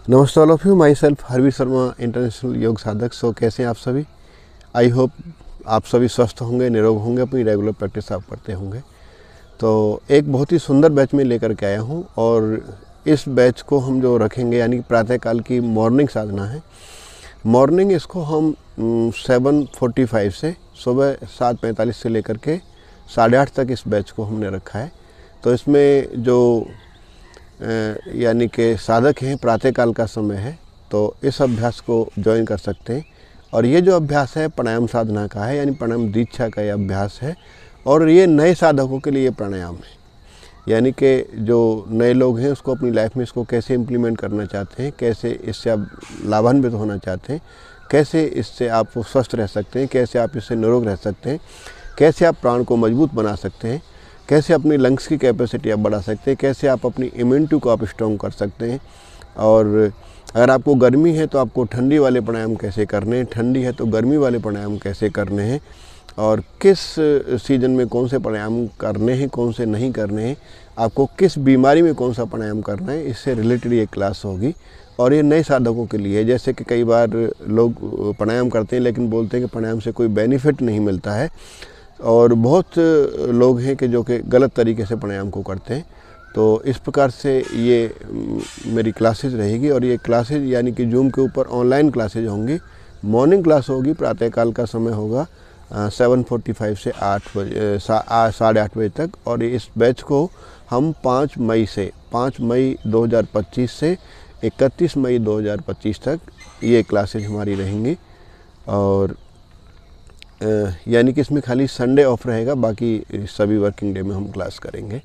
नमस्ते all of you, myself Harveer Sharma, international yoga साधक। सो कैसे हैं आप सभी? आई होप आप सभी स्वस्थ होंगे, निरोग होंगे, अपनी रेगुलर प्रैक्टिस आप करते होंगे। तो एक बहुत ही सुंदर बैच में लेकर के आया हूं और इस बैच को हम जो रखेंगे यानी प्रातःकाल की मॉर्निंग साधना है। मॉर्निंग इसको हम 7:45 से सुबह 7:45 से लेकर के 8:30 तक इस बैच को हमने रखा है। तो इसमें जो यानी कि साधक हैं, प्रातःकाल का समय है, तो इस अभ्यास को ज्वाइन कर सकते हैं। और ये जो अभ्यास है प्राणायाम साधना का है, यानी प्राणायाम दीक्षा का ये अभ्यास है। और ये नए साधकों के लिए प्राणायाम है, यानी कि जो नए लोग हैं उसको अपनी लाइफ में इसको कैसे इम्प्लीमेंट करना चाहते हैं, कैसे इससे आप लाभान्वित होना चाहते हैं, कैसे इससे आप स्वस्थ रह सकते हैं, कैसे आप इससे निरोग रह सकते हैं, कैसे आप प्राण को मजबूत बना सकते हैं, कैसे अपनी लंग्स की कैपेसिटी आप बढ़ा सकते हैं, कैसे आप अपनी इम्यूनिटी को आप स्ट्रॉन्ग कर सकते हैं। और अगर आपको गर्मी है तो आपको ठंडी वाले प्राणायाम कैसे करने हैं, ठंडी है तो गर्मी वाले प्राणायाम कैसे करने हैं, और किस सीजन में कौन से प्राणायाम करने हैं, कौन से नहीं करने हैं, आपको किस बीमारी में कौन सा प्राणायाम करना है, इससे रिलेटेड ये क्लास होगी। और ये नए साधकों के लिए, जैसे कि कई बार लोग प्राणायाम करते हैं लेकिन बोलते हैं कि प्राणायाम से कोई बेनिफिट नहीं मिलता है, और बहुत लोग हैं कि जो कि गलत तरीके से प्राणायाम को करते हैं। तो इस प्रकार से ये मेरी क्लासेस रहेगी, और ये क्लासेस यानी कि जूम के ऊपर ऑनलाइन क्लासेज होंगी। मॉर्निंग क्लास होगी, प्रातःकाल का समय होगा 7:45 से 8:30 बजे तक। और इस बैच को हम 5 मई 2025 से 31 मई 2025 तक ये क्लासेज हमारी रहेंगी। और यानी कि इसमें खाली संडे ऑफ रहेगा, बाकी सभी वर्किंग डे में हम क्लास करेंगे।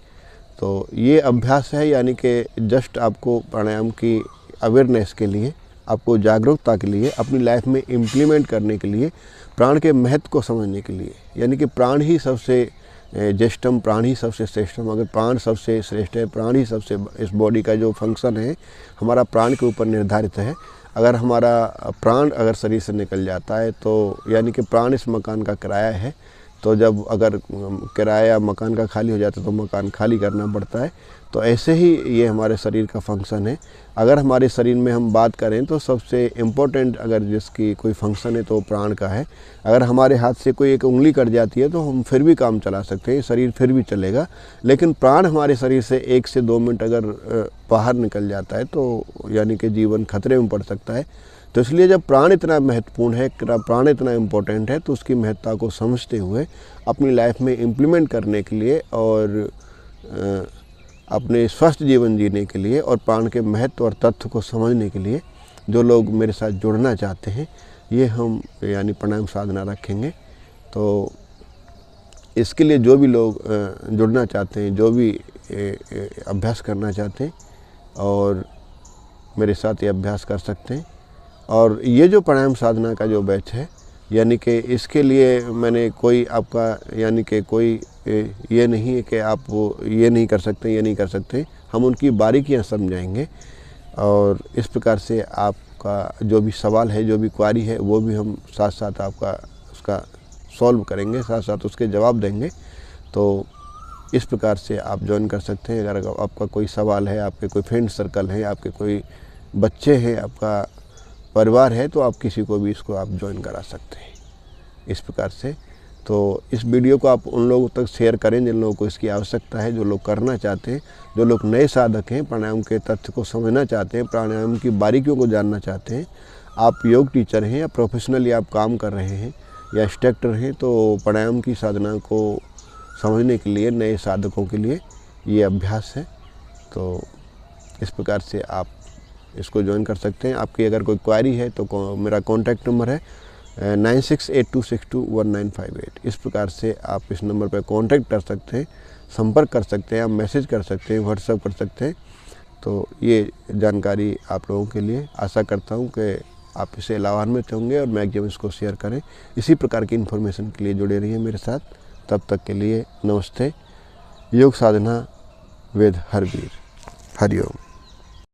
तो ये अभ्यास है, यानी कि जस्ट आपको प्राणायाम की अवेयरनेस के लिए, आपको जागरूकता के लिए, अपनी लाइफ में इम्प्लीमेंट करने के लिए, प्राण के महत्व को समझने के लिए। यानी कि प्राण ही सबसे ज्येष्ठम, प्राण ही सबसे श्रेष्ठम। अगर प्राण सबसे श्रेष्ठ है, प्राण ही सबसे, इस बॉडी का जो फंक्शन है हमारा प्राण के ऊपर निर्धारित है। अगर हमारा प्राण अगर शरीर से निकल जाता है तो यानी कि प्राण इस मकान का किराया है। तो जब अगर किराया मकान का खाली हो जाता है तो मकान खाली करना पड़ता है। तो ऐसे ही ये हमारे शरीर का फंक्शन है। अगर हमारे शरीर में हम बात करें तो सबसे इम्पोर्टेंट अगर जिसकी कोई फंक्शन है तो प्राण का है। अगर हमारे हाथ से कोई एक उंगली कट जाती है तो हम फिर भी काम चला सकते हैं, शरीर फिर भी चलेगा। लेकिन प्राण हमारे शरीर से 1 से 2 मिनट अगर बाहर निकल जाता है तो यानी कि जीवन खतरे में पड़ सकता है। तो इसलिए जब प्राण इतना महत्वपूर्ण है, प्राण इतना इम्पोर्टेंट है, तो उसकी महत्ता को समझते हुए अपनी लाइफ में इम्प्लीमेंट करने के लिए और अपने स्वस्थ जीवन जीने के लिए और प्राण के महत्व और तथ्य को समझने के लिए जो लोग मेरे साथ जुड़ना चाहते हैं, ये हम यानी प्राणायाम साधना रखेंगे। तो इसके लिए जो भी लोग जुड़ना चाहते हैं, जो भी अभ्यास करना चाहते हैं, और मेरे साथ ये अभ्यास कर सकते हैं। और ये जो प्राणायाम साधना का जो बैच है, यानी कि इसके लिए मैंने कोई आपका यानी कि कोई ये नहीं है कि आप वो ये नहीं कर सकते, ये नहीं कर सकते। हम उनकी बारीकियां समझाएंगे, और इस प्रकार से आपका जो भी सवाल है, जो भी क्वारी है, वो भी हम साथ साथ आपका उसका सॉल्व करेंगे, साथ साथ उसके जवाब देंगे। तो इस प्रकार से आप ज्वाइन कर सकते हैं। अगर आपका कोई सवाल है, आपके कोई फ्रेंड सर्कल है, आपके कोई बच्चे हैं, आपका परिवार है, तो आप किसी को भी इसको आप ज्वाइन करा सकते हैं इस प्रकार से। तो इस वीडियो को आप उन लोगों तक शेयर करें जिन लोगों को इसकी आवश्यकता है, जो लोग करना चाहते हैं, जो लोग नए साधक हैं, प्राणायाम के तथ्य को समझना चाहते हैं, प्राणायाम की बारीकियों को जानना चाहते हैं। आप योग टीचर हैं या प्रोफेशनली आप काम कर रहे हैं या इंस्ट्रक्टर हैं, तो प्राणायाम की साधना को समझने के लिए नए साधकों के लिए ये अभ्यास है। तो इस प्रकार से आप इसको ज्वाइन कर सकते हैं। आपकी अगर कोई क्वारी है तो मेरा कॉन्टैक्ट नंबर है 9682621958। इस प्रकार से आप इस नंबर पर कॉन्टैक्ट कर सकते हैं, संपर्क कर सकते हैं, आप मैसेज कर सकते हैं, व्हाट्सएप कर सकते हैं। तो ये जानकारी आप लोगों के लिए, आशा करता हूँ कि आप इसे लाभान्वित होंगे और मैक्सिमम इसको शेयर करें। इसी प्रकार की इन्फॉर्मेशन के लिए जुड़े रहिए मेरे साथ। तब तक के लिए नमस्ते। योग साधना विद हरवीर। हरिओम।